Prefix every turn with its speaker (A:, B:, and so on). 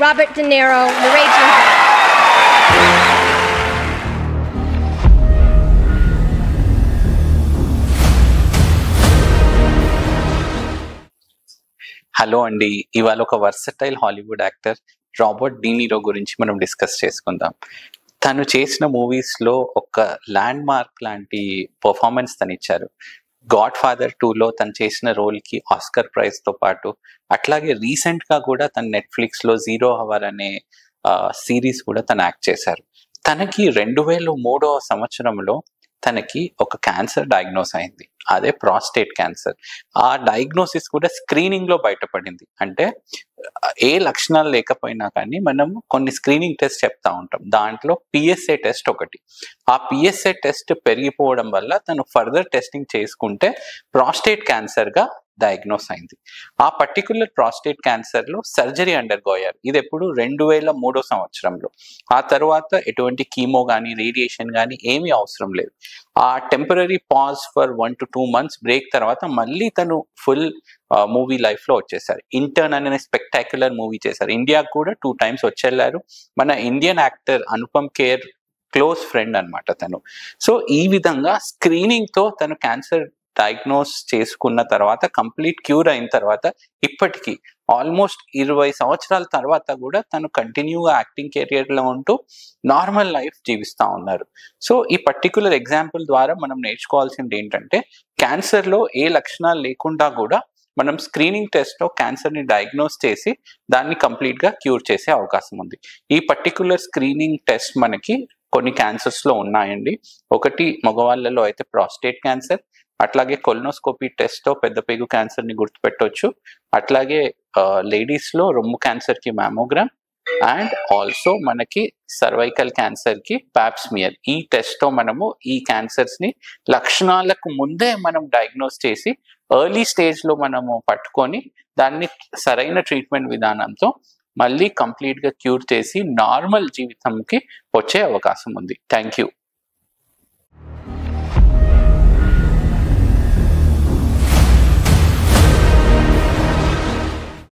A: Robert De Niro, The Raging Bull.
B: Hello అండి, ఇవాళ ఒక వర్సటైల్ హాలీవుడ్ యాక్టర్ రాబర్ట్ డీనీరో గురించి మనం డిస్కస్ చేసుకుందాం. తను చేసిన మూవీస్లో ఒక ల్యాండ్ మార్క్ లాంటి పర్ఫార్మెన్స్ తను ఇచ్చారు. గాడ్ ఫాదర్ 2లో తను చేసిన రోల్కి ఆస్కర్ ప్రైజ్తో పాటు, అట్లాగే రీసెంట్గా కూడా తను నెట్ఫ్లిక్స్లో 0 Hour అనే సిరీస్ కూడా తను యాక్ట్ చేశారు. తనకి 2003వ సంవత్సరంలో తనకి ఒక క్యాన్సర్ డయాగ్నోస్ అయింది. అదే ప్రాస్టేట్ క్యాన్సర్. ఆ డయాగ్నోసిస్ కూడా స్క్రీనింగ్లో బయటపడింది. అంటే ఏ లక్షణాలు లేకపోయినా కానీ మనం కొన్ని స్క్రీనింగ్ టెస్ట్ చెప్తా ఉంటాం. దాంట్లో పిఎస్ఏ టెస్ట్ ఒకటి. ఆ పిఎస్ఏ టెస్ట్ పెరిగిపోవడం వల్ల తను ఫర్దర్ టెస్టింగ్ చేసుకుంటే ప్రాస్టేట్ క్యాన్సర్గా డయాగ్నోస్ అయింది. ఆ పర్టికులర్ ప్రాస్టేట్ క్యాన్సర్లో సర్జరీ అండర్గో అయ్యారు. ఇది ఎప్పుడు 2003 సంవత్సరంలో. ఆ తర్వాత ఎటువంటి కీమో కానీ రేడియేషన్ కానీ ఏమీ అవసరం లేదు. ఆ temporary pause for 1 to 2 months break తర్వాత మళ్ళీ తను ఫుల్ మూవీ లైఫ్లో వచ్చేసారు. ఇంటర్న్ అనే స్పెక్టాక్యులర్ మూవీ చేశారు. ఇండియాకు కూడా 2 times వచ్చేళ్ళారు. మన Indian actor Anupam Kher close friend అనమాట తను. సో ఈ విధంగా స్క్రీనింగ్తో తను క్యాన్సర్ డయాగ్నోస్ చేసుకున్న తర్వాత, కంప్లీట్ క్యూర్ అయిన తర్వాత, ఇప్పటికీ ఆల్మోస్ట్ 20 సంవత్సరాల తర్వాత కూడా తను కంటిన్యూగా యాక్టింగ్ కెరియర్లో ఉంటూ నార్మల్ లైఫ్ జీవిస్తూ ఉన్నారు. సో ఈ పర్టికులర్ ఎగ్జాంపుల్ ద్వారా మనం నేర్చుకోవాల్సింది ఏంటంటే, క్యాన్సర్లో ఏ లక్షణాలు లేకుండా కూడా మనం స్క్రీనింగ్ టెస్ట్లో క్యాన్సర్ని డయాగ్నోస్ చేసి దాన్ని కంప్లీట్గా క్యూర్ చేసే అవకాశం ఉంది. ఈ పర్టికులర్ స్క్రీనింగ్ టెస్ట్ మనకి కొన్ని క్యాన్సర్స్లో ఉన్నాయండి. ఒకటి మగవాళ్ళలో అయితే ప్రాస్టేట్ క్యాన్సర్, అట్లాగే కొలనోస్కోపీ టెస్ట్తో పెద్ద పేగు క్యాన్సర్ని గుర్తుపెట్టవచ్చు. అట్లాగే లేడీస్లో రొమ్ము క్యాన్సర్కి మ్యామోగ్రామ్, అండ్ ఆల్సో మనకి సర్వైకల్ క్యాన్సర్కి ప్యాప్స్మియర్. ఈ టెస్ట్తో మనము ఈ క్యాన్సర్స్ని లక్షణాలకు ముందే మనం డయాగ్నోస్ చేసి ఎర్లీ స్టేజ్లో మనము పట్టుకొని దాన్ని సరైన ట్రీట్మెంట్ విధానంతో మళ్ళీ కంప్లీట్గా క్యూర్ చేసి నార్మల్ జీవితంకి వచ్చే అవకాశం ఉంది. Thank you.